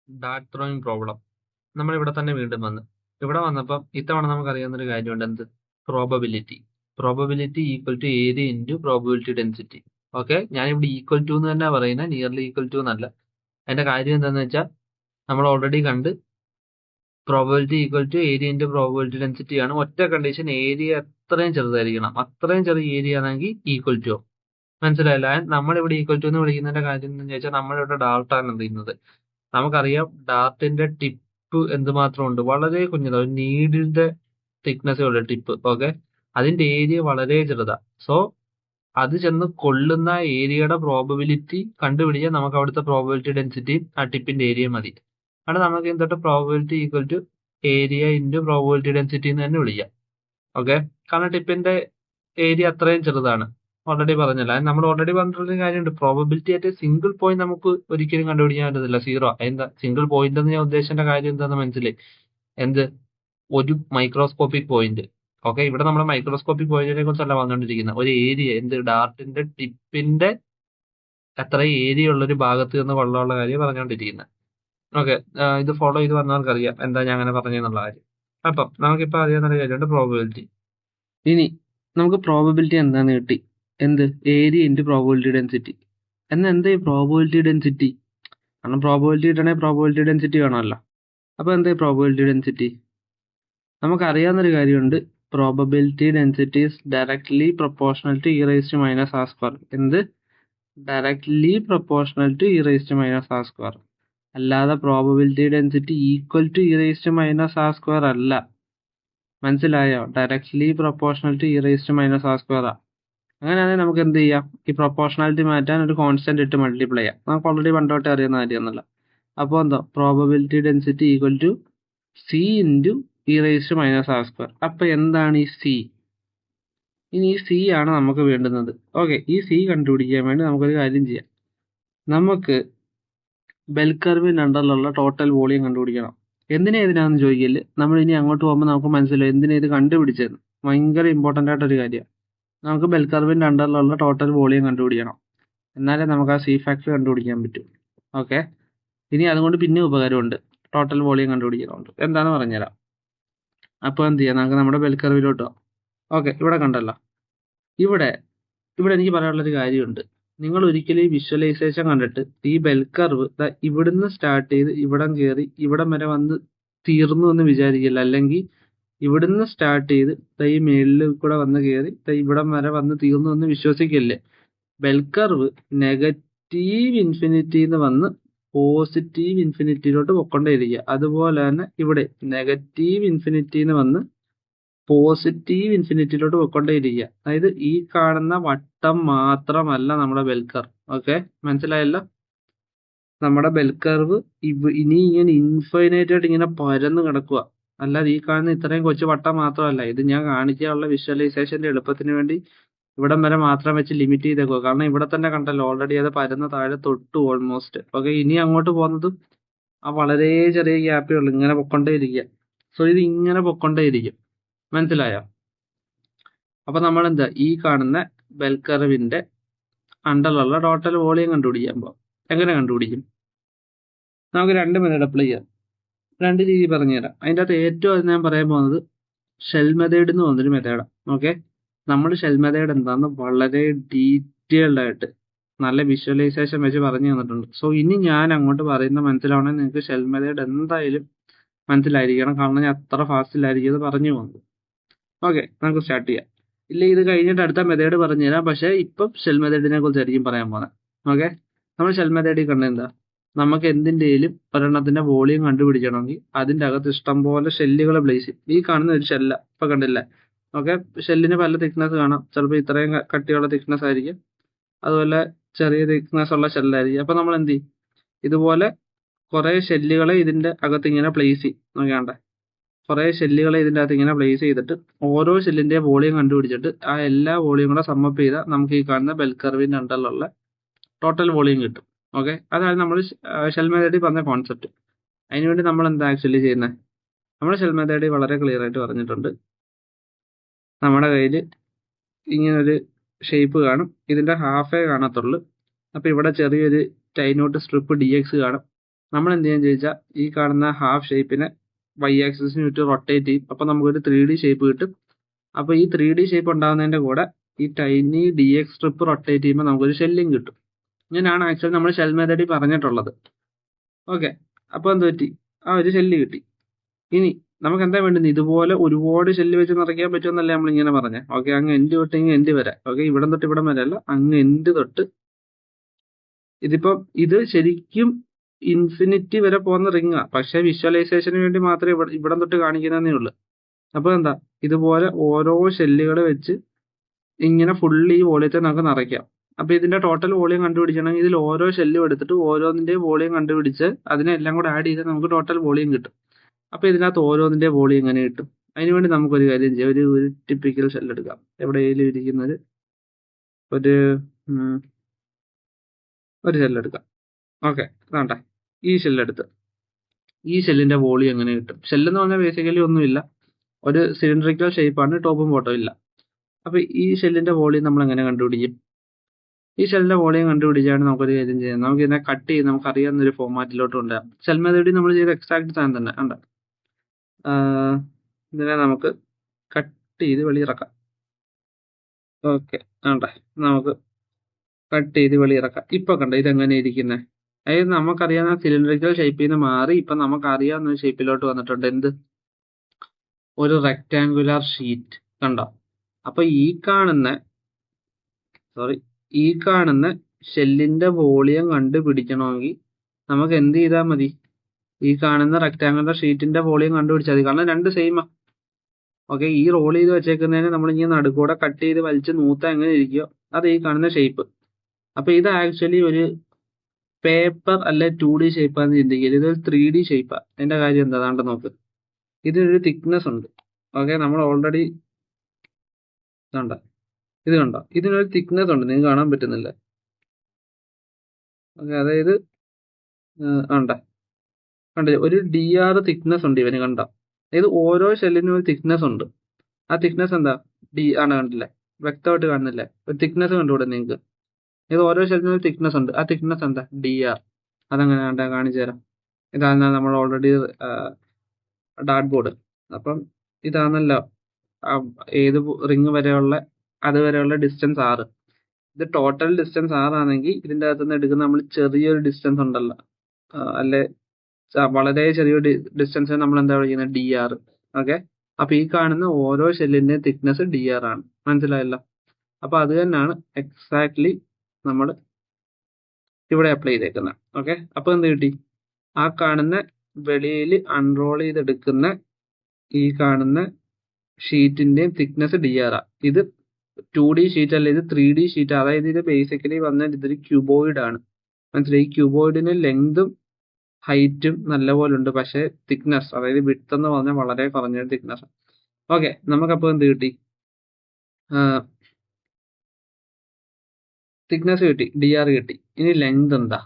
Dart throwing problem. നമ്മൾ ഇവിടെ തന്നെ വീണ്ടും വന്നു. ഇവിടെ വന്നപ്പം ഇത്തവണ നമുക്കറിയാവുന്ന ഒരു കാര്യമുണ്ട്. എന്ത്? Probability. Probability equal to area into probability density. Okay, ഞാനിവിടെ ഈക്വൽ ടു എന്ന് തന്നെ പറയുന്നത്, നിയർലി ഈക്വൽ ടു എന്നല്ല. അതിന്റെ കാര്യം എന്താണെന്ന് വെച്ചാൽ നമ്മൾ ഓൾറെഡി കണ്ട് probability equal to area into probability density ആണ്. ഒറ്റ കണ്ടീഷൻ, ഏരിയ എത്രയും ചെറുതായിരിക്കണം. അത്രയും ചെറിയ ഏരിയ ആണെങ്കിൽ ഈക്വൽ ടു. മനസ്സിലായില്ല? നമ്മളിവിടെ ഈക്വൽ ടു എന്ന് വിളിക്കുന്നതിന്റെ കാര്യം എന്ന് വെച്ചാൽ നമ്മളിവിടെ ഡാർട്ടാണ് എന്ത് ചെയ്യുന്നത്. നമുക്കറിയാം ഡാർട്ടിന്റെ ടിപ്പ് എന്തുമാത്രം ഉണ്ട്, വളരെ കുഞ്ഞതാണ്. ഒരു നീഡിന്റെ തിക്നെസ് ഉള്ള ടിപ്പ്. ഓക്കെ, അതിന്റെ ഏരിയ വളരെ ചെറുതാ. സോ അത് ചെന്ന് കൊള്ളുന്ന ഏരിയയുടെ പ്രോബബിലിറ്റി കണ്ടുപിടിക്കാൻ നമുക്ക് അവിടുത്തെ പ്രോബബിലിറ്റി ഡെൻസിറ്റിയും ആ ടിപ്പിന്റെ ഏരിയ മതി. അവിടെ നമുക്ക് എന്തൊട്ട് probability equal to area into probability density എന്ന് തന്നെ വിളിക്കാം. ഓക്കെ, കാരണം ടിപ്പിന്റെ ഏരിയ അത്രയും ചെറുതാണ്. ഓൾറെഡി പറഞ്ഞല്ലോ, നമ്മൾ ഓൾറെഡി പറഞ്ഞിട്ടുള്ള കാര്യമുണ്ട്. പ്രോബബിലിറ്റി ആയിട്ട് സിംഗിൾ പോയിന്റ് നമുക്ക് ഒരിക്കലും കണ്ടുപിടിക്കാൻ പറ്റത്തില്ല, സീറോ. എന്താ സിംഗിൾ പോയിന്റ് എന്ന് ഞാൻ ഉദ്ദേശിച്ച കാര്യം എന്താണെന്ന് മനസ്സിലായി? എന്ത്? ഒരു മൈക്രോസ്കോപ്പിക് പോയിന്റ്. ഓക്കെ, ഇവിടെ നമ്മൾ മൈക്രോസ്കോപ്പിക് പോയിന്റിനെ കുറിച്ചല്ല പറഞ്ഞുകൊണ്ടിരിക്കുന്നത്. ഒരു ഏരിയ, എന്ത്? ഡാർട്ടിന്റെ ടിപ്പിന്റെ എത്ര ഏരിയ ഉള്ള ഒരു ഭാഗത്ത് നിന്ന് കൊള്ളാനുള്ള കാര്യം പറഞ്ഞുകൊണ്ടിരിക്കുന്നത്. ഓക്കെ, ഇത് ഫോളോ ചെയ്ത് വന്നവർക്ക് അറിയാം എന്താ ഞാൻ അങ്ങനെ പറഞ്ഞെന്നുള്ള കാര്യം. അപ്പം നമുക്കിപ്പോൾ അറിയാവുന്ന കാര്യമുണ്ട് പ്രോബബിലിറ്റി. ഇനി നമുക്ക് പ്രോബബിലിറ്റി എന്താന്ന് കിട്ടി? എന്ത്? Area into probability density. എന്നാൽ എന്താ ഈ പ്രോബബിലിറ്റി ഡെൻസിറ്റി? കാരണം പ്രോബബിലിറ്റി കിട്ടണമെങ്കിൽ പ്രോബബിലിറ്റി ഡെൻസിറ്റി വേണമല്ലോ. അപ്പോൾ എന്താ ഈ പ്രോബബിലിറ്റി ഡെൻസിറ്റി? നമുക്കറിയാവുന്നൊരു കാര്യമുണ്ട്. Probability density is directly proportional to e raise to minus r square. എന്ത്? Directly proportional to e raise to minus r square. അല്ലാതെ probability density equal to e raise to minus r square അല്ല. മനസ്സിലായോ? Directly proportional to e raise to minus r square. അങ്ങനെയാണെങ്കിൽ നമുക്ക് എന്ത് ചെയ്യാം? ഈ proportionality മാറ്റാൻ ഒരു കോൺസ്റ്റന്റ് ഇട്ട് മൾട്ടിപ്ലൈ ചെയ്യാം. നമുക്ക് ഓൾറെഡി പണ്ടോട്ടേ അറിയുന്ന കാര്യമൊന്നുമല്ല. അപ്പോൾ എന്താ? Probability density equal to C into e raise to minus r square. അപ്പൊ എന്താണ് ഈ സി? ഇനി ഈ സി ആണ് നമുക്ക് വേണ്ടുന്നത്. ഓക്കെ, ഈ സി കണ്ടുപിടിക്കാൻ വേണ്ടി നമുക്കൊരു കാര്യം ചെയ്യാം. നമുക്ക് ബെൽ കർവിന്റെ അണ്ടറിലുള്ള ടോട്ടൽ വോളിയം കണ്ടുപിടിക്കണം. ഇതിനാണെന്ന് ചോദിക്കല്. നമ്മൾ ഇനി അങ്ങോട്ട് പോകുമ്പോൾ നമുക്ക് മനസ്സിലാവും എന്തിനാ ഇത് കണ്ടുപിടിച്ചതെന്ന്. ഭയങ്കര ഇമ്പോർട്ടന്റ് ആയിട്ടൊരു കാര്യമാണ്. നമുക്ക് ബെൽ കർവിന്റെ അണ്ടറിലുള്ള ടോട്ടൽ വോളിയം കണ്ടുപിടിക്കണം. എന്നാലേ നമുക്ക് ആ സി ഫാക്ടർ കണ്ടുപിടിക്കാൻ പറ്റും. ഓക്കെ, ഇനി അതുകൊണ്ട് പിന്നെ ഉപകാരമുണ്ട്. Total volume കണ്ടുപിടിക്കുന്നുണ്ട്. എന്താണെന്ന് പറഞ്ഞുതരാം. അപ്പോൾ എന്ത് ചെയ്യാം? നമുക്ക് നമ്മുടെ ബെൽ കർവിലോട്ട് പോകാം. ഓക്കെ, ഇവിടെ കണ്ടല്ലോ. ഇവിടെ എനിക്ക് പറയാനുള്ളൊരു കാര്യമുണ്ട്. നിങ്ങൾ ഒരിക്കലും ഈ വിഷ്വലൈസേഷൻ കണ്ടിട്ട് ഈ ബെൽ കർവ് ഇവിടുന്ന് സ്റ്റാർട്ട് ചെയ്ത് ഇവിടം കയറി ഇവിടം വരെ വന്ന് തീർന്നു എന്ന് വിചാരിക്കില്ല. അല്ലെങ്കിൽ ഇവിടുന്ന് സ്റ്റാർട്ട് ചെയ്ത് ഈ മേളിൽ കൂടെ വന്ന് കയറി ഇവിടം വരെ വന്ന് തീർന്നു എന്ന് വിശ്വസിക്കില്ലേ. ബെൽ കർവ് നെഗറ്റീവ് ഇൻഫിനിറ്റിന്ന് വന്ന് പോസിറ്റീവ് ഇൻഫിനിറ്റിയിലോട്ട് പൊക്കൊണ്ടേയിരിക്കുക. അതുപോലെ തന്നെ ഇവിടെ നെഗറ്റീവ് ഇൻഫിനിറ്റിന്ന് വന്ന് പോസിറ്റീവ് ഇൻഫിനിറ്റിയിലോട്ട് പോയിക്കൊണ്ടേയിരിക്കുക. അതായത് ഈ കാണുന്ന വട്ടം മാത്രമല്ല നമ്മുടെ ബെൽ കർവ്. ഓക്കെ, മനസ്സിലായല്ലോ? നമ്മുടെ ബെൽ കർവ് ഇനി ഇങ്ങനെ ഇൻഫൈനൈറ്റ് ആയിട്ട് ഇങ്ങനെ പരന്ന് കിടക്കുക. അല്ലാതെ ഈ കാണുന്ന ഇത്രയും കൊച്ചു വട്ടം മാത്രമല്ല. ഇത് ഞാൻ കാണിക്കാനുള്ള വിഷ്വലൈസേഷന്റെ എളുപ്പത്തിന് വേണ്ടി ഇവിടം വരെ മാത്രം വെച്ച് ലിമിറ്റ് ചെയ്തേക്കുക. കാരണം ഇവിടെ തന്നെ കണ്ടല്ലോ ഓൾറെഡി അത് പരന്ന് താഴെ തൊട്ടു ഓൾമോസ്റ്റ്. ഓക്കെ, ഇനി അങ്ങോട്ട് പോകുന്നതും ആ വളരെ ചെറിയ ഗ്യാപ്പേ ഉള്ളൂ. ഇങ്ങനെ പൊക്കൊണ്ടേയിരിക്കുക. സോ ഇത് ഇങ്ങനെ പൊക്കൊണ്ടേയിരിക്കും. മനസ്സിലായോ? അപ്പൊ നമ്മൾ എന്താ ഈ കാണുന്ന ബെൽ കർവിന്റെ അണ്ടറിലുള്ള ടോട്ടൽ വോളിയം കണ്ടുപിടിക്കാൻ പോകും. എങ്ങനെ കണ്ടുപിടിക്കും? നമുക്ക് രണ്ട് മെത്തേഡ് അപ്ലൈ ചെയ്യാം. രണ്ട് രീതി പറഞ്ഞുതരാം. അതിൻ്റെ അകത്ത് ഏറ്റവും ഞാൻ പറയാൻ പോകുന്നത് ഷെൽ മെത്തേഡ് എന്ന് പറഞ്ഞൊരു മെത്തേഡാണ്. ഓക്കെ, നമ്മൾ ഷെൽ മെത്തേഡ് എന്താണെന്ന് വളരെ ഡീറ്റെയിൽഡ് ആയിട്ട് നല്ല വിഷ്വലൈസേഷൻ വെച്ച് പറഞ്ഞു തന്നിട്ടുണ്ട്. സോ ഇനി ഞാൻ അങ്ങോട്ട് പറയുന്ന മനസ്സിലാവണമെങ്കിൽ നിങ്ങൾക്ക് ഷെൽ മെത്തേഡ് എന്തായാലും മനസ്സിലായിരിക്കണം. കാരണം ഞാൻ അത്ര ഫാസ്റ്റിലായിരിക്കും ഇത് പറഞ്ഞു പോകുന്നത്. ഓക്കെ, നമുക്ക് സ്റ്റാർട്ട് ചെയ്യാം. ഇല്ല, ഇത് കഴിഞ്ഞിട്ട് അടുത്ത മെത്തേഡ് പറഞ്ഞുതരാം. പക്ഷേ ഇപ്പം ഷെൽ മെത്തേഡിനെ കുറിച്ചായിരിക്കും പറയാൻ പോകുന്നത്. ഓക്കെ, നമ്മൾ ഷെൽ മെത്തേഡിൽ കണ്ടെന്താ? നമുക്ക് എന്തിൻ്റെയും ഒരെണ്ണത്തിന്റെ വോളിയം കണ്ടുപിടിക്കണമെങ്കിൽ അതിൻ്റെ അകത്ത് ഇഷ്ടം പോലെ ഷെല്ലുകൾ പ്ലേസ് ചെയ്യും. ഈ കാണുന്ന ഒരു ഷെല്ല ഇപ്പൊ കണ്ടില്ല. ഓക്കെ, ഷെല്ലിന് പല തിക്നെസ് കാണാം. ചിലപ്പോൾ ഇത്രയും കട്ടിയുള്ള തിക്നെസ് ആയിരിക്കും, അതുപോലെ ചെറിയ തിക്നെസ് ഉള്ള ഷെല്ലായിരിക്കും. അപ്പൊ നമ്മൾ എന്ത് ചെയ്യും? ഇതുപോലെ കുറെ ഷെല്ലുകളെ ഇതിന്റെ അകത്ത് ഇങ്ങനെ പ്ലേസ് ചെയ്യും. നോക്കിയാണ്ടേ, കുറെ ഷെല്ലുകളെ ഇതിൻ്റെ അകത്ത് ഇങ്ങനെ പ്ലേസ് ചെയ്തിട്ട് ഓരോ ഷെല്ലിന്റെ വോളിയം കണ്ടുപിടിച്ചിട്ട് ആ എല്ലാ വോളിയം കൂടെ സമ്മപ്പ് ചെയ്താൽ നമുക്ക് ഈ കാണുന്ന ബെൽ കർവിന്റെ അണ്ടറിലുള്ള ടോട്ടൽ വോളിയം കിട്ടും. ഓക്കെ, അതാണ് നമ്മൾ ഷെൽ മെത്തേഡിൽ പറഞ്ഞ കോൺസെപ്റ്റ്. അതിനുവേണ്ടി നമ്മൾ എന്താ ആക്ച്വലി ചെയ്യുന്നത്? നമ്മൾ ഷെൽ മെത്തേഡിൽ വളരെ ക്ലിയർ ആയിട്ട് പറഞ്ഞിട്ടുണ്ട്. നമ്മുടെ കയ്യിൽ ഇങ്ങനൊരു ഷേപ്പ് കാണും. ഇതിന്റെ ഹാഫേ കാണത്തുള്ളൂ. അപ്പൊ ഇവിടെ ചെറിയൊരു ടൈനോട്ട് സ്ട്രിപ്പ് DX കാണും. നമ്മൾ എന്ത് ചെയ്യാൻ ചോദിച്ചാൽ ഈ കാണുന്ന ഹാഫ് ഷേപ്പിനെ വൈ ആക്സിസിന് ചുറ്റും റൊട്ടേറ്റ് ചെയ്യും. അപ്പോൾ നമുക്കൊരു 3D ഷേപ്പ് കിട്ടും. അപ്പോൾ ഈ 3D ഷേപ്പ് ഉണ്ടാകുന്നതിന്റെ കൂടെ ഈ ടൈനി DX സ്ട്രിപ്പ് റൊട്ടേറ്റ് ചെയ്യുമ്പോൾ നമുക്കൊരു ഷെല്ലിങ് കിട്ടും. ഇങ്ങനെയാണ് ആക്ച്വലി നമ്മൾ ഷെൽ മെത്തേഡിൽ പറഞ്ഞിട്ടുള്ളത്. ഓക്കെ, അപ്പോൾ എന്ത് പറ്റി? ആ ഒരു ഷെല്ല് കിട്ടി. ഇനി നമുക്ക് എന്താ വേണ്ടുന്നത്? ഇതുപോലെ ഒരുപാട് ഷെല്ല് വെച്ച് നിറയ്ക്കാൻ പറ്റുമെന്നല്ലേ നമ്മൾ ഇങ്ങനെ പറഞ്ഞത്. ഓക്കെ, അങ്ങ് എൻഡ് തൊട്ട് ഇങ്ങ് എൻഡ് വരെ. ഓക്കെ, ഇവിടം തൊട്ട് ഇവിടം വരെ അല്ല, അങ്ങ് എൻഡ് തൊട്ട്. ഇതിപ്പം ഇത് ശരിക്കും ഇൻഫിനിറ്റി വരെ പോകുന്ന റിങ്ങാ, പക്ഷെ വിഷ്വലൈസേഷന് വേണ്ടി മാത്രമേ ഇവിടം തൊട്ട് കാണിക്കുന്നതേ ഉള്ളൂ. അപ്പൊ എന്താ, ഇതുപോലെ ഓരോ ഷെല്ലുകൾ വെച്ച് ഇങ്ങനെ ഫുള്ളി ഈ വോളിയത്തെ നമുക്ക് നിറയ്ക്കാം. അപ്പൊ ഇതിന്റെ ടോട്ടൽ വോളിയം കണ്ടുപിടിക്കണമെങ്കിൽ ഇതിൽ ഓരോ ഷെല്ലും എടുത്തിട്ട് ഓരോന്നിന്റെയും വോളിയം കണ്ടുപിടിച്ച് അതിനെല്ലാം കൂടെ ആഡ് ചെയ്ത് നമുക്ക് ടോട്ടൽ വോളിയം കിട്ടും. അപ്പൊ ഇതിനകത്ത് ഓരോന്നിന്റെ വോളിയം എങ്ങനെ കിട്ടും? അതിനുവേണ്ടി നമുക്കൊരു കാര്യം ചെയ്യാം. ഒരു ടിപ്പിക്കൽ ഷെൽ എടുക്കാം. എവിടെയെങ്കിലും ഇരിക്കുന്നത് ഒരു ഷെൽ എടുക്കാം. ഓക്കെ, വേണ്ട, ഈ ഷെല്ലെടുത്ത് ഈ ഷെല്ലിന്റെ വോളിയം എങ്ങനെ കിട്ടും? ഷെല്ലെന്ന് പറഞ്ഞാൽ ബേസിക്കലി ഒന്നുമില്ല, ഒരു സിലിണ്ടറിക്കൽ ഷേപ്പാണ്, ടോപ്പും ബോട്ടവും ഇല്ല. അപ്പൊ ഈ ഷെല്ലിന്റെ വോളിയം നമ്മൾ എങ്ങനെ കണ്ടുപിടിക്കും? ഈ ഷെല്ലിന്റെ വോളിയം കണ്ടുപിടിച്ചാണ് നമുക്കൊരു കാര്യം ചെയ്യാം. നമുക്ക് ഇതിനെ കട്ട് ചെയ്ത് നമുക്ക് അറിയാവുന്ന ഒരു ഫോർമാറ്റിലോട്ട് കൊണ്ടുവരാം. ഷെൽ മെത്തേഡിൽ നമ്മൾ ചെയ്ത എക്സാക്ട് സാധനം തന്നെ ഉണ്ട്. ഇതിനെ നമുക്ക് കട്ട് ചെയ്ത് വെളിയിറക്കാം. ഓക്കെ, വേണ്ട, നമുക്ക് കട്ട് ചെയ്ത് വെളിയിറക്കാം. ഇപ്പൊ കണ്ട ഇതെങ്ങനെ ഇരിക്കുന്നത്? അതായത് നമുക്കറിയാവുന്ന സിലിണ്ടറിക്കൽ ഷേപ്പിൽ നിന്ന് മാറി ഇപ്പൊ നമുക്ക് അറിയാവുന്ന ഒരു ഷേപ്പിലോട്ട് വന്നിട്ടുണ്ട്. എന്ത്? ഒരു റെക്ടാങ്കുലർ ഷീറ്റ്. കണ്ടോ? അപ്പൊ ഈ കാണുന്ന ഷെല്ലിന്റെ വോളിയം കണ്ടുപിടിക്കണമെങ്കിൽ നമുക്ക് എന്ത് ചെയ്താൽ മതി? ഈ കാണുന്ന റെക്ടാങ്കുലർ ഷീറ്റിന്റെ വോളിയം കണ്ടുപിടിച്ചാൽ മതി. കാരണം രണ്ട് സെയിമാ. ഓക്കെ, ഈ റോൾ ചെയ്ത് വെച്ചേക്കുന്നതിന് നമ്മൾ ഇങ്ങനെ നടുക്കൂടെ കട്ട് ചെയ്ത് വലിച്ച് നൂത്താ എങ്ങനെ ഇരിക്കുകയോ അത് ഈ കാണുന്ന ഷേപ്പ്. അപ്പൊ ഇത് ആക്ച്വലി ഒരു പേപ്പർ അല്ലെ 2D ഷേപ്പാന്ന് ചിന്തിക്കരുത്. ഇതൊരു 3D ഷേപ്പാ. അതിന്റെ കാര്യം എന്താ? അതാണ്ട് നോക്ക്, ഇതിനൊരു തിക്നെസ് ഉണ്ട്. ഓക്കെ, നമ്മൾ ഓൾറെഡി ഇത് കണ്ടോ? ഇതിനൊരു തിക്നെസ് ഉണ്ട്, നിങ്ങൾക്ക് കാണാൻ പറ്റുന്നില്ല. ഓക്കെ, അതായത് കണ്ടില്ലേ, ഒരു DR തിക്നെസ് ഉണ്ട് ഇവന്. കണ്ടോ? അതായത് ഓരോ ഷെല്ലിനും ഒരു തിക്നെസ് ഉണ്ട്. ആ തിക്നെസ് എന്താ? D ആണ്. കണ്ടില്ലേ? വ്യക്തമായിട്ട് കാണുന്നില്ലേ? ഒരു തിക്നെസ് കണ്ടുകൂടെ നിങ്ങൾക്ക്? ഇത് ഓരോ ഷെല്ലിനും ഒരു തിക്നെസ് ഉണ്ട്. ആ തിക്നെസ് എന്താ? DR. അതങ്ങനെ കാണിച്ചു തരാം. ഇതാണ് നമ്മൾ ഓൾറെഡി ഡാർട്ട് ബോർഡ്. അപ്പം ഇതാണല്ലോ ഏത് റിങ് വരെയുള്ള അതുവരെയുള്ള ഡിസ്റ്റൻസ് 6. ഇത് ടോട്ടൽ ഡിസ്റ്റൻസ് 6 ആണെങ്കിൽ ഇതിന്റെ അകത്ത് നിന്ന് എടുക്കുന്ന നമ്മൾ ചെറിയൊരു ഡിസ്റ്റൻസ് ഉണ്ടല്ലോ, അല്ലെ വളരെ ചെറിയൊരു ഡിസ്റ്റൻസ് നമ്മൾ എന്താ വിളിക്കുന്നത്? DR. ഓക്കെ, അപ്പൊ ഈ കാണുന്ന ഓരോ ഷെല്ലിന്റെ തിക്നെസ് DR ആണ്. മനസ്സിലായല്ലോ? അപ്പൊ അത് തന്നെയാണ് എക്സാക്ട്ലി നമ്മൾ ഇവിടെ അപ്ലൈ ചെയ്തേക്കുന്നത്. ഓക്കെ, അപ്പൊ എന്ത് കിട്ടി? ആ കാണുന്ന വെളിയിൽ അൺറോൾ ചെയ്തെടുക്കുന്ന ഈ കാണുന്ന ഷീറ്റിന്റെ തിക്നെസ് DR ആണ്. ഇത് 2D ഷീറ്റ് അല്ല, ഇത് 3D ഷീറ്റ്. അതായത് ഇത് ബേസിക്കലി വന്നാൽ ഇതൊരു ക്യൂബോയിഡ് ആണ്. മനസ്സിലായി? ഈ ക്യൂബോയിഡിന് ലെങ്തും ഹൈറ്റും നല്ലപോലെ ഉണ്ട്, പക്ഷെ തിക്നെസ്, അതായത് വിഡ്ത്ത് എന്ന് പറഞ്ഞാൽ വളരെ കുറഞ്ഞ തിക്നെസ്. ഓക്കെ, നമുക്കപ്പോൾ എന്ത് കിട്ടി? തിക്നെസ് കിട്ടി, DR കിട്ടി. ഇനി ലെങ്ത് എന്താ?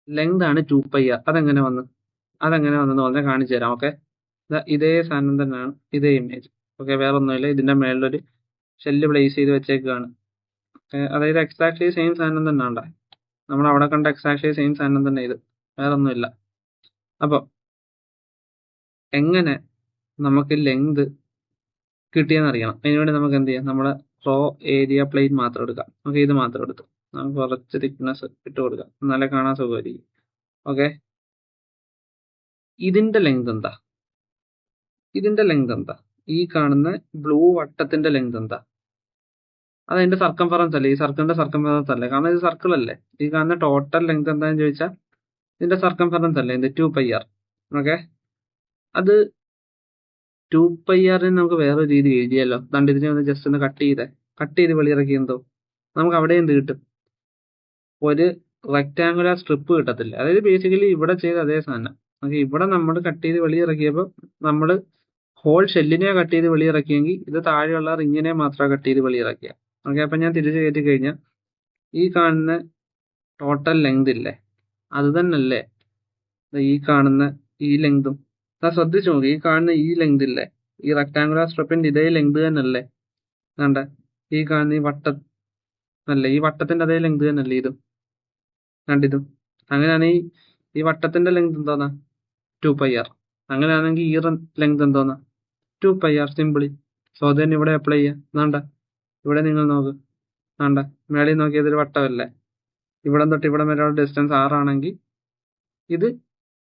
ലെങ്ത് ആണ് 2πr. അതെങ്ങനെ വന്നെന്ന് പറഞ്ഞാൽ കാണിച്ചു തരാം. ഓക്കെ, ഇതേ സാധനം തന്നെയാണ്, ഇതേ ഇമേജ്. ഓക്കെ, വേറെ ഒന്നുമില്ല. ഇതിന്റെ മേളിലൊരു ഷെല്ല് പ്ലേസ് ചെയ്ത് വെച്ചേക്കാണ്. അതായത് എക്സാക്ട്ലി സെയിം സാധനം തന്നെ ഉണ്ട്. നമ്മൾ അവിടെ കണ്ട എക്സാക്ട്ലി സെയിം സാധനം തന്നെ ഇത്, വേറെ ഒന്നുമില്ല. അപ്പൊ എങ്ങനെ നമുക്ക് ലെങ്ത് കിട്ടിയെന്ന് അറിയണം. അതിനുവേണ്ടി നമുക്ക് എന്ത് ചെയ്യാം? നമ്മുടെ റോ ഏരിയ പ്ലെയിൻ മാത്രം എടുക്കാം. ഓക്കെ, ഇത് മാത്രം എടുത്തു നമുക്ക് കുറച്ച് തിക്നെസ് ഇട്ട് കൊടുക്കാം, എന്നാലേ കാണാൻ സുഖമായിരിക്കും. ഓക്കെ, ഇതിന്റെ ലെങ്ത് എന്താ? ഈ കാണുന്ന ബ്ലൂ വട്ടത്തിന്റെ ലെങ്ത് എന്താ? അതതിന്റെ സർക്കംഫറൻസ് അല്ലേ? ഈ സർക്കിളിന്റെ സർക്കംഫറൻസ് അല്ലേ? കാരണം ഇത് സർക്കിൾ അല്ലേ? ഈ കാണുന്ന ടോട്ടൽ ലെങ്ത് എന്താന്ന് ചോദിച്ചാൽ ഇതിന്റെ സർക്കംഫറൻസ് അല്ലേ? ഇതിന്റെ 2πr. ഓക്കെ, അത് 2πr നമുക്ക് വേറൊരു രീതി എഴുതിയല്ലോ. ദണ്ട് ഇതിനെ ഒന്ന് ജസ്റ്റ് ഒന്ന് കട്ട് ചെയ്ത് വെളിയിറക്കി എന്തോ നമുക്ക് അവിടെ എന്ത് കിട്ടും? ഒരു റെക്ടാങ്കുലർ സ്ട്രിപ്പ് കിട്ടത്തില്ല. അതായത് ബേസിക്കലി ഇവിടെ ചെയ്ത അതേ സാധനം. ഓക്കെ, ഇവിടെ നമ്മൾ കട്ട് ചെയ്ത് വെളിയിറക്കിയപ്പോൾ നമ്മൾ ഹോൾ ഷെല്ലിനെ കട്ട് ചെയ്ത് വെളിയിറക്കിയെങ്കിൽ ഇത് താഴെയുള്ള റിങ്ങിനെ മാത്രം കട്ട് ചെയ്ത് വെളിയിറക്കിയ. ഓക്കെ, അപ്പൊ ഞാൻ തിരിച്ചു കയറ്റി കഴിഞ്ഞാൽ ഈ കാണുന്ന ടോട്ടൽ ലെങ്ത് ഇല്ലേ, അത് തന്നെയല്ലേ ഈ കാണുന്ന ഈ ലെങ്തും? ശ്രദ്ധിച്ചു നോക്കി, ഈ കാണുന്ന ഈ ലെങ്ത് ഇല്ലേ, ഈ റെക്ടാങ്കുലർ സ്ട്രിപ്പിന്റെ ഇതേ ലെങ്ത് തന്നെയല്ലേ? കണ്ട, ഈ കാണുന്ന ഈ വട്ടത്തിന്റെ അതേ ലെങ്ത് തന്നെയല്ലേ ഇതും? കണ്ടിതും? അങ്ങനെയാണ് ഈ വട്ടത്തിന്റെ ലെങ്ത് എന്തോന്നാ 2πr. അങ്ങനെയാണെങ്കിൽ ഈ ലെങ്ത് എന്തോന്നാ 2πr സിമ്പിളി. സോ ദെൻ ഇവിടെ അപ്ലൈ ചെയ്യാം. വേണ്ട, ഇവിടെ നിങ്ങൾ നോക്ക്, വേണ്ട, മേളിൽ നോക്കിയത് ഒരു വട്ടമല്ലേ, ഇവിടെ തൊട്ട് ഇവിടെ വരെയുള്ള ഡിസ്റ്റൻസ് 6 ആണെങ്കിൽ ഇത്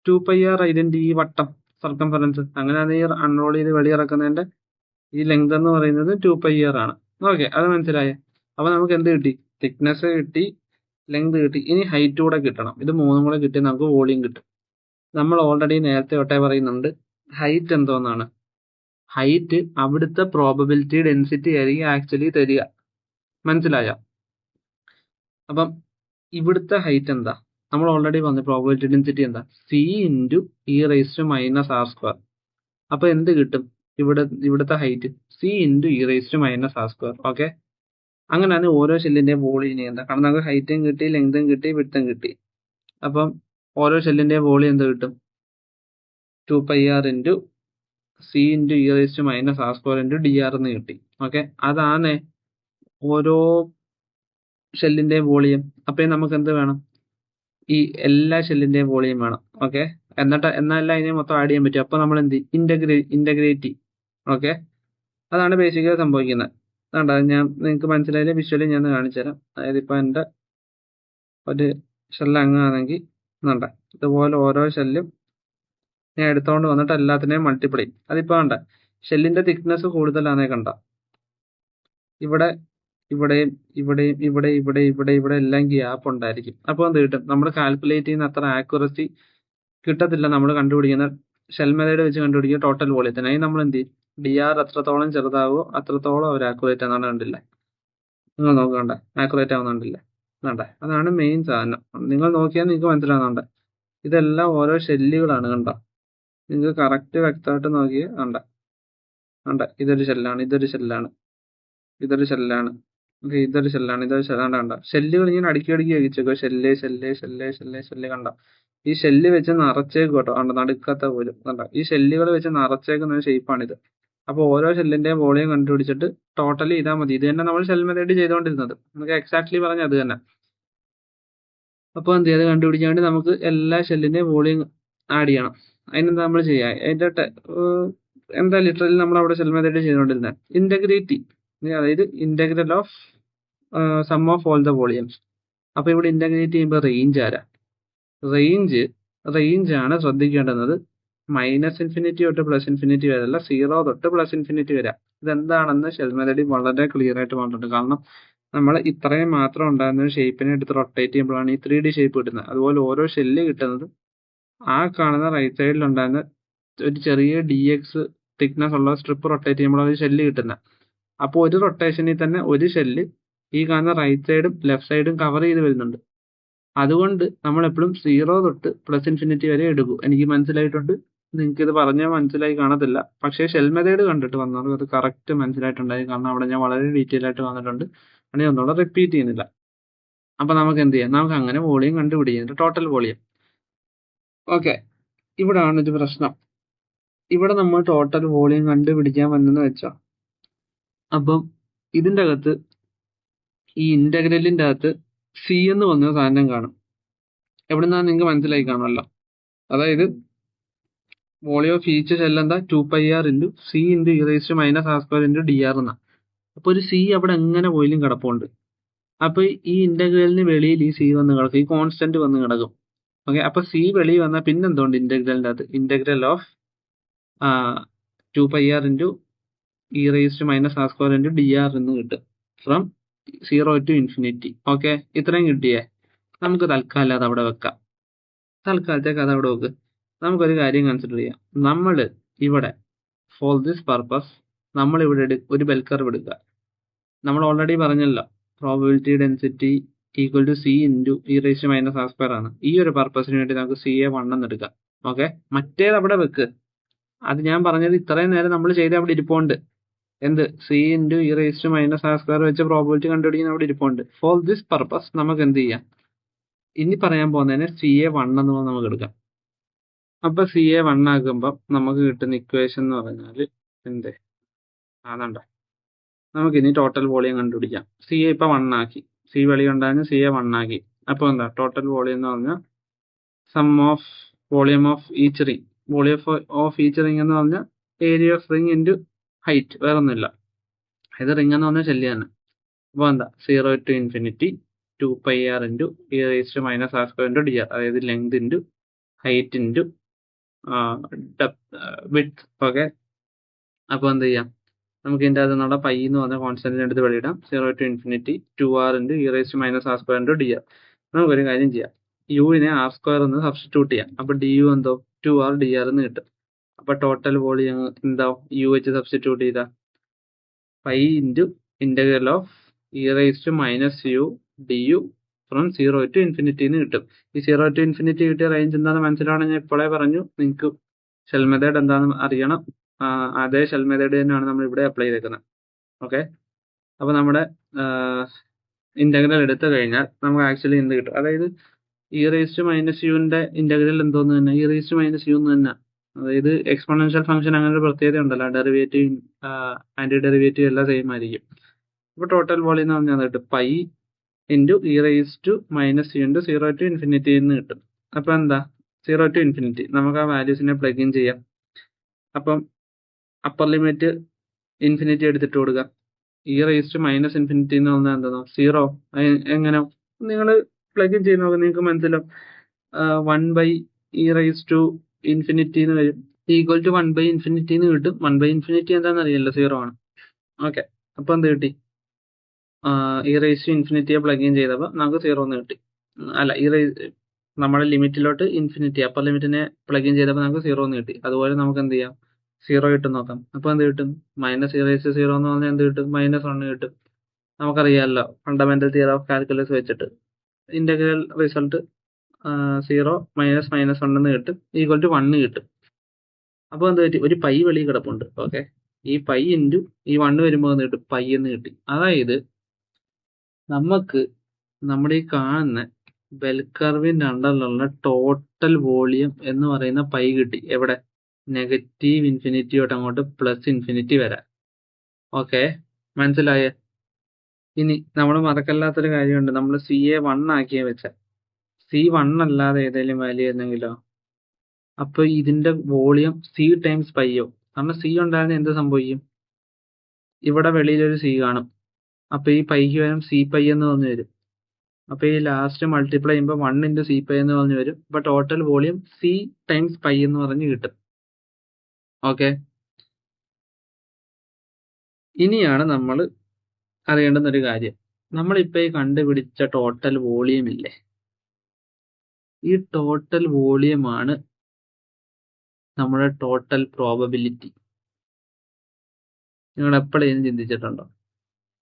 2πr ഐഡന്റി ഈ വട്ടം സർക്കംഫറൻസ്. അങ്ങനെയാണെങ്കിൽ ഈ അൺറോൾ ചെയ്ത് വെളിയിറക്കുന്നതിന്റെ ഈ ലെങ്ത് എന്ന് പറയുന്നത് 2πr ആണ്. ഓക്കെ, അത് മനസ്സിലായേ? അപ്പൊ നമുക്ക് എന്ത് കിട്ടി? തിക്നെസ് കിട്ടി, ലെങ്ത് കിട്ടി. ഇനി ഹൈറ്റ് കൂടെ കിട്ടണം. ഇത് മൂന്നും കൂടെ കിട്ടി നമുക്ക് വോളിയം കിട്ടും. നമ്മൾ ഓൾറെഡി നേരത്തെ തൊട്ടേ പറയുന്നുണ്ട് ഹൈറ്റ് എന്തോന്നാണ്. ഹൈറ്റ് അവിടുത്തെ പ്രോബബിലിറ്റി ഡെൻസിറ്റി ആയിരിക്കും ആക്ച്വലി തരിക. മനസ്സിലായ? അപ്പം ഇവിടുത്തെ ഹൈറ്റ് എന്താ? നമ്മൾ ഓൾറെഡി പറഞ്ഞു പ്രോബബിലിറ്റി ഡെൻസിറ്റി എന്താ? C into e⁻². അപ്പൊ എന്ത് കിട്ടും? ഇവിടുത്തെ height C into e⁻². Okay, അങ്ങനെയാണ് ഓരോ ഷെല്ലിന്റെ വോളിയം എന്താ? കാരണം നമുക്ക് ഹൈറ്റും കിട്ടി, ലെങ്തും കിട്ടി, വിഡ്ത്തും കിട്ടി. അപ്പം ഓരോ ഷെല്ലിന്റെ വോളിയം എന്ത് കിട്ടും? 2πr into C into e⁻² into dr എന്ന് കിട്ടി. ഓക്കെ, അതാണ് ഓരോ ഷെല്ലിന്റെ വോളിയം. അപ്പൊ നമുക്ക് എന്ത് വേണം? ഈ എല്ലാ ഷെല്ലിന്റെയും വോളിയം വേണം. ഓക്കെ, എന്നാലല്ല അതിനെ മൊത്തം ആഡ് ചെയ്യാൻ പറ്റും. അപ്പൊ നമ്മൾ എന്ത് ഇന്റഗ്രേറ്റ്. ഓക്കെ, അതാണ് ബേസിക്കലി സംഭവിക്കുന്നത്. അതുകൊണ്ട് ഞാൻ നിങ്ങൾക്ക് മനസ്സിലായില്ല, വിഷ്വലി ഞാൻ കാണിച്ചു തരാം. അതായത് ഇപ്പൊ എൻ്റെ ഒരു ഷെല്ല് അങ്ങാണെങ്കിൽ വേണ്ട, ഇതുപോലെ ഓരോ ഷെല്ലും ഞാൻ എടുത്തോണ്ട് വന്നിട്ട് എല്ലാത്തിനെയും മൾട്ടിപ്ലൈ. അതിപ്പോ വേണ്ട, ഷെല്ലിന്റെ തിക്നെസ് കൂടുതലാണേ കണ്ട ഇവിടെ ഇവിടെയും ഇവിടെയും ഇവിടെ എല്ലാം ഗ്യാപ്പ് ഉണ്ടായിരിക്കും. അപ്പോൾ എന്ത് കിട്ടും? നമ്മൾ കാൽക്കുലേറ്റ് ചെയ്യുന്ന അത്ര ആക്യുറസി കിട്ടത്തില്ല. നമ്മൾ കണ്ടുപിടിക്കുന്ന ഷെൽ മെത്തേഡ് വെച്ച് കണ്ടുപിടിക്കുന്ന ടോട്ടൽ വോളിയത്തിന് നമ്മൾ എന്ത് ചെയ്യും? dr എത്രത്തോളം ചെറുതാവോ അത്രത്തോളം അവർ ആക്യുറേറ്റ് ആണെന്നാണ്. കണ്ടില്ല? നിങ്ങൾ നോക്കണ്ട, ആക്യുറേറ്റ് ആവുന്നുണ്ടില്ല. വേണ്ട, അതാണ് മെയിൻ സാധനം. നിങ്ങൾ നോക്കിയാൽ നിങ്ങൾക്ക് മനസ്സിലാവുന്നുണ്ട്. ഇതെല്ലാം ഓരോ ഷെല്ലുകളാണ്. കണ്ട, നിങ്ങൾക്ക് കറക്റ്റ് വ്യക്തമായിട്ട് നോക്കിയേ കണ്ട, ഇതൊരു ഷെല്ലാണ്, ഇതൊരു ഷെല്ലാണ്, ഇതൊരു ഷെല്ലാണ്, ഇതൊരു ഷെല്ലാണ്, ഇതൊരു ഷെല്ലാണ്. കണ്ട, ഷെല്ലുകൾ ഇങ്ങനെ അടുക്കി വെച്ചേക്കോ. ഷെല്ല് കണ്ട, ഈ ഷെല്ല് വെച്ച് നിറച്ചേക്കും കേട്ടോ. കണ്ട, നടുക്കത്തെ പോലും കണ്ട, ഈ ഷെല്ലുകൾ വെച്ച് നിറച്ചേക്കുന്ന ഷേപ്പാണിത്. അപ്പോൾ ഓരോ ഷെല്ലിന്റെയും വോളിയം കണ്ടുപിടിച്ചിട്ട് ടോട്ടലി ചെയ്താൽ മതി. ഇത് തന്നെ നമ്മൾ ഷെൽ മെത്തേഡ് ചെയ്തുകൊണ്ടിരുന്നത്. നമുക്ക് എക്സാക്ട്ലി പറഞ്ഞ അത് തന്നെ. അപ്പോൾ എന്ത് ചെയ്ത് കണ്ടുപിടിക്കാൻ വേണ്ടി നമുക്ക് എല്ലാ ഷെല്ലിന്റെയും വോളിയം ആഡ് ചെയ്യണം. അതിനെന്താ നമ്മൾ ചെയ്യുക? അതിന്റെ എന്താ ലിറ്ററലി നമ്മൾ അവിടെ ഷെൽ മെത്തേഡ് ചെയ്തുകൊണ്ടിരുന്നത് ഇന്റഗ്രേറ്റ്, അതായത് integral of sum of all the volumes. അപ്പൊ ഇവിടെ ഇന്റഗ്രേറ്റ് ചെയ്യുമ്പോൾ റേഞ്ച് ആരാ? റേഞ്ച് ആണ് ശ്രദ്ധിക്കേണ്ടുന്നത്. -∞ തൊട്ട് +∞ വരെ അല്ല, 0 തൊട്ട് +∞ വരെ. ഇതെന്താണെന്ന് ഷെൽ മെത്തേഡിൽ വളരെ ക്ലിയർ ആയിട്ട് പറഞ്ഞിട്ടുണ്ട്. കാരണം നമ്മൾ ഇത്രയും മാത്രം ഉണ്ടായിരുന്ന ഒരു ഷേപ്പിനെ എടുത്ത് റൊട്ടേറ്റ് ചെയ്യുമ്പോഴാണ് ഈ 3D ഷേപ്പ് കിട്ടുന്നത്. അതുപോലെ ഓരോ ഷെല്ല് കിട്ടുന്നത് ആ കാണുന്ന റൈറ്റ് സൈഡിൽ ഉണ്ടായിരുന്ന ഒരു ചെറിയ dx തിക്നെസ് ഉള്ള സ്ട്രിപ്പ് റൊട്ടേറ്റ് ചെയ്യുമ്പോഴാണ് ഒരു ഷെല്ല് കിട്ടുന്നത്. അപ്പോൾ ഒരു റൊട്ടേഷനിൽ തന്നെ ഒരു ഷെല്ല് ഈ കാണുന്ന റൈറ്റ് സൈഡും ലെഫ്റ്റ് സൈഡും കവർ ചെയ്ത് വരുന്നുണ്ട്. അതുകൊണ്ട് നമ്മൾ എപ്പോഴും 0 തൊട്ട് +∞ വരെ എടുക്കും. എനിക്ക് മനസ്സിലായിട്ടുണ്ട്. നിങ്ങൾക്ക് ഇത് പറഞ്ഞാൽ മനസ്സിലായി കാണത്തില്ല. പക്ഷേ ഷെൽ മെത്തേഡ് കണ്ടിട്ട് വന്നവർക്ക് അത് കറക്റ്റ് മനസ്സിലായിട്ടുണ്ടായി. കാരണം അവിടെ ഞാൻ വളരെ ഡീറ്റെയിൽ ആയിട്ട് വന്നിട്ടുണ്ട്. അങ്ങനെ ഒന്നുകൂടെ റിപ്പീറ്റ് ചെയ്യുന്നില്ല. അപ്പൊ നമുക്ക് എന്ത് ചെയ്യാം? നമുക്ക് അങ്ങനെ വോളിയം കണ്ടുപിടിക്കുന്നത് ടോട്ടൽ വോളിയം. ഓക്കെ, ഇവിടാണ് ഒരു പ്രശ്നം. ഇവിടെ നമ്മൾ ടോട്ടൽ വോളിയം കണ്ടുപിടിക്കാൻ വന്നെന്ന് വെച്ചോ. അപ്പം ഇതിന്റെ അകത്ത് ഈ ഇന്റഗ്രലിന്റെ അകത്ത് C എന്ന് പറഞ്ഞ സാധനം കാണും. എവിടുന്നാണ് നിങ്ങൾക്ക് മനസ്സിലായി കാണുമല്ലോ. അതായത് വോളിയം ഓഫ് ഈച്ച് ഷെൽ എന്താ? 2πr into C into e⁻² into dr എന്നാ. അപ്പൊ ഒരു C അവിടെ എങ്ങനെ പോയാലും കിടപ്പുണ്ട്. അപ്പൊ ഈ ഇന്റഗ്രലിന് വെളിയിൽ ഈ C വന്ന് കിടക്കും, ഈ കോൺസ്റ്റന്റ് വന്ന് കിടക്കും. ഓക്കെ, അപ്പൊ C വെളിയിൽ വന്നാൽ പിന്നെ എന്തുകൊണ്ട് ഇന്റഗ്രലിന്റെ അകത്ത് integral of 2πr into e⁻² into dr എന്ന് കിട്ടും. From 0 to ∞. ഓക്കെ, ഇത്രയും കിട്ടിയേ. നമുക്ക് തൽക്കാലം അത് അവിടെ വെക്കാം. തൽക്കാലത്തേക്ക് അത് അവിടെ വെക്ക്. നമുക്കൊരു കാര്യം കൺസിഡർ ചെയ്യാം. നമ്മൾ ഇവിടെ ഫോർ ദിസ് പർപ്പസ് നമ്മൾ ഇവിടെ ഒരു ബെൽ കർവ് എടുക്കുക. നമ്മൾ ഓൾറെഡി പറഞ്ഞല്ലോ probability density equal to C into e⁻² ആണ്. ഈ ഒരു പർപ്പസിന് വേണ്ടി നമുക്ക് CA1 എന്ന് എടുക്കാം. ഓക്കെ, മറ്റേത് അവിടെ വെക്ക്. അത് ഞാൻ പറഞ്ഞത് ഇത്രയും നേരം നമ്മൾ ചെയ്ത അവിടെ ഇരിപ്പുണ്ട്. എന്ത്? C ഇൻറ്റു e⁻² വെച്ച് പ്രോബബിലിറ്റി കണ്ടുപിടിക്കുന്ന അവിടെ ഇരിപ്പുണ്ട്. ഫോർ ദിസ് പർപ്പസ് നമുക്ക് എന്ത് ചെയ്യാം? ഇനി പറയാൻ പോകുന്നതിന് CA1 എന്ന് നമുക്ക് എടുക്കാം. അപ്പൊ CA1 ആക്കുമ്പോൾ നമുക്ക് കിട്ടുന്ന ഇക്വേഷൻ എന്ന് പറഞ്ഞാൽ എന്ത്? അതാണ്ട, നമുക്ക് ഇനി ടോട്ടൽ വോളിയം കണ്ടുപിടിക്കാം. CA ഇപ്പൊ 1 ആക്കി, C വെളി ഉണ്ടായിരുന്നു, CA 1 ആക്കി. അപ്പൊ എന്താ ടോട്ടൽ വോളിയം എന്ന് പറഞ്ഞാൽ sum of volume of each ring. Volume of each ring എന്ന് പറഞ്ഞാൽ area of ring into height, വേറെ ഒന്നുമില്ല. ഇത് റിംഗ് എന്ന് പറഞ്ഞാൽ ശല്യമാണ്. അപ്പോൾ എന്താ 0 to infinity 2πr into e raised to minus r square into dr, അതായത് length into height into width. Okay, അപ്പോൾ എന്ത് ചെയ്യാം, നമുക്ക് ഇതിൻ്റെ അത് നമ്മുടെ പൈ എന്ന് പറഞ്ഞ കോൺസ്റ്റന്റിന് എടുത്ത് വെളിയിടാം. 0 to infinity 2r into e raised to minus r square into dr. നമുക്കൊരു കാര്യം ചെയ്യാം, യുവിനെ ആർ സ്ക്വയർ എന്ന് സബ്സ്റ്റിറ്റ്യൂട്ട് ചെയ്യാം. അപ്പോൾ ഡി യു എന്തോ 2r dr എന്ന് കിട്ടും. അപ്പോൾ ടോട്ടൽ വോളിയം എന്താവും, യു വെച്ച് സബ്സ്റ്റിറ്റ്യൂട്ട് ചെയ്താൽ pi into integral of e raised to minus u du from 0 to infinity എന്ന് കിട്ടും. ഈ 0 to ഇൻഫിനിറ്റി കിട്ടിയ റേഞ്ച് എന്താണെന്ന് മനസ്സിലാവണം. ഞാൻ ഇപ്പോഴേ പറഞ്ഞു, നിങ്ങൾക്ക് ഷെൽ മെത്തേഡ് എന്താണെന്ന് അറിയണം. അതേ ഷെൽ മെത്തേഡ് തന്നെയാണ് നമ്മൾ ഇവിടെ അപ്ലൈ ചെയ്തേക്കുന്നത്. ഓക്കെ, അപ്പോൾ നമ്മുടെ ഇന്റഗ്രൽ എടുത്തു കഴിഞ്ഞാൽ നമുക്ക് ആക്ച്വലി എന്ത് കിട്ടും, അതായത് e raised to minus യുവിന്റെ ഇന്റഗ്രൽ എന്തോന്ന് തന്നെ e raised to minus u എന്ന് തന്നെ. അതായത് എക്സ്പോണൻഷ്യൽ ഫംഗ്ഷൻ അങ്ങനെ ഒരു പ്രത്യേകത ഉണ്ടല്ലോ, ഡെറിവേറ്റീവ് ആന്റി ഡെറിവേറ്റീവ് എല്ലാം സെയിം ആയിരിക്കും. അപ്പോൾ ടോട്ടൽ വോളിയം എന്ന് പറഞ്ഞാൽ കിട്ടും pi into e raised to minus u into 0 to infinity എന്ന് കിട്ടും. അപ്പോൾ എന്താ 0 to ഇൻഫിനിറ്റി, നമുക്ക് ആ വാല്യൂസിനെ പ്ലഗ് ഇൻ ചെയ്യാം. അപ്പം അപ്പർ ലിമിറ്റ് ഇൻഫിനിറ്റി എടുത്തിട്ട് കൊടുക്കുക. e raised to minus infinity എന്ന് പറഞ്ഞാൽ എന്താണോ 0. എങ്ങനെ നിങ്ങൾ പ്ലഗ് ഇൻ ചെയ്ത് നോക്കുക, നിങ്ങൾക്ക് മനസ്സിലാവും. 1 e raised to ഇൻഫിനിറ്റി എന്ന് വരും, ഈക്വൽ ടു 1 ഇൻഫിനിറ്റി എന്ന് കിട്ടും. 1 ഇൻഫിനിറ്റി എന്താണെന്ന് അറിയില്ല, 0 ആണ്. ഓക്കെ, അപ്പോൾ എന്ത് കിട്ടി, e raised to ഇൻഫിനിറ്റിയെ പ്ലഗ് ഇൻ ചെയ്തപ്പോൾ നമുക്ക് 0 എന്ന് കിട്ടി. അല്ല, നമ്മുടെ ലിമിറ്റിലോട്ട് ഇൻഫിനിറ്റി അപ്പർ ലിമിറ്റിനെ പ്ലഗ് ഇൻ ചെയ്തപ്പോൾ നമുക്ക് 0 എന്ന് കിട്ടി. അതുപോലെ നമുക്ക് എന്ത് ചെയ്യാം, 0 കിട്ടും നോക്കാം. അപ്പോൾ എന്ത് കിട്ടും, മൈനസ് e raised to 0 എന്ന് പറഞ്ഞാൽ എന്ത് കിട്ടും, -1 കിട്ടും. നമുക്കറിയാമല്ലോ ഫണ്ടമെന്റൽ തിയറി ഓഫ് കാൽക്കുലസ് വെച്ചിട്ട് ഇന്റഗ്രൽ റിസൾട്ട് 0 മൈനസ് -1 എന്ന് കിട്ടും, ഈക്വൽ ടു 1 കിട്ടും. അപ്പോൾ എന്ത് പറ്റി, ഒരു പൈ വെളിയിൽ കിടപ്പുണ്ട്. ഓക്കെ, ഈ പൈ ഇൻറ്റു ഈ 1 വരുമ്പോൾ എന്ത് കിട്ടും, പൈ എന്ന് കിട്ടി. അതായത് നമുക്ക് നമ്മുടെ ഈ കാണുന്ന ബെൽ കർവിന്റെ അണ്ടറിലുള്ള ടോട്ടൽ വോളിയം എന്ന് പറയുന്ന പൈ കിട്ടി. എവിടെ, നെഗറ്റീവ് ഇൻഫിനിറ്റി തൊട്ട് അങ്ങോട്ട് പ്ലസ് ഇൻഫിനിറ്റി വരാം. ഓക്കെ, മനസ്സിലായേ? ഇനി നമ്മൾ മറക്കല്ലാത്തൊരു കാര്യമുണ്ട്, നമ്മൾ CA 1 ആക്കിയ വെച്ച C1 അല്ലാതെ ഏതെങ്കിലും വാല്യൂ ആയിരുന്നെങ്കിലോ, അപ്പൊ ഇതിന്റെ വോളിയം C ടൈംസ് പൈയോ. കാരണം C ഉണ്ടായിരുന്ന എന്ത് സംഭവിക്കും, ഇവിടെ വെളിയിലൊരു C കാണും. അപ്പൊ ഈ പൈക്ക് വരും C പൈ എന്ന് പറഞ്ഞു വരും. അപ്പൊ ഈ ലാസ്റ്റ് മൾട്ടിപ്ലൈ ചെയ്യുമ്പോൾ 1 ഇൻറ്റു C പൈ എന്ന് പറഞ്ഞു വരും. അപ്പൊ total volume C times pi എന്ന് പറഞ്ഞ് കിട്ടും. ഓക്കെ, ഇനിയാണ് നമ്മൾ അറിയേണ്ടുന്ന ഒരു കാര്യം, നമ്മളിപ്പോ ഈ കണ്ടുപിടിച്ച ടോട്ടൽ വോളിയം ഇല്ലേ, ഈ ടോട്ടൽ വോളിയമാണ് നമ്മുടെ ടോട്ടൽ പ്രോബബിലിറ്റി. നിങ്ങൾ എപ്പോഴേലും ചിന്തിച്ചിട്ടുണ്ടോ,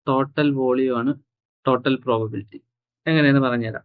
ടോട്ടൽ വോളിയം ആണ് ടോട്ടൽ പ്രോബബിലിറ്റി? എങ്ങനെയെന്ന് പറഞ്ഞുതരാം.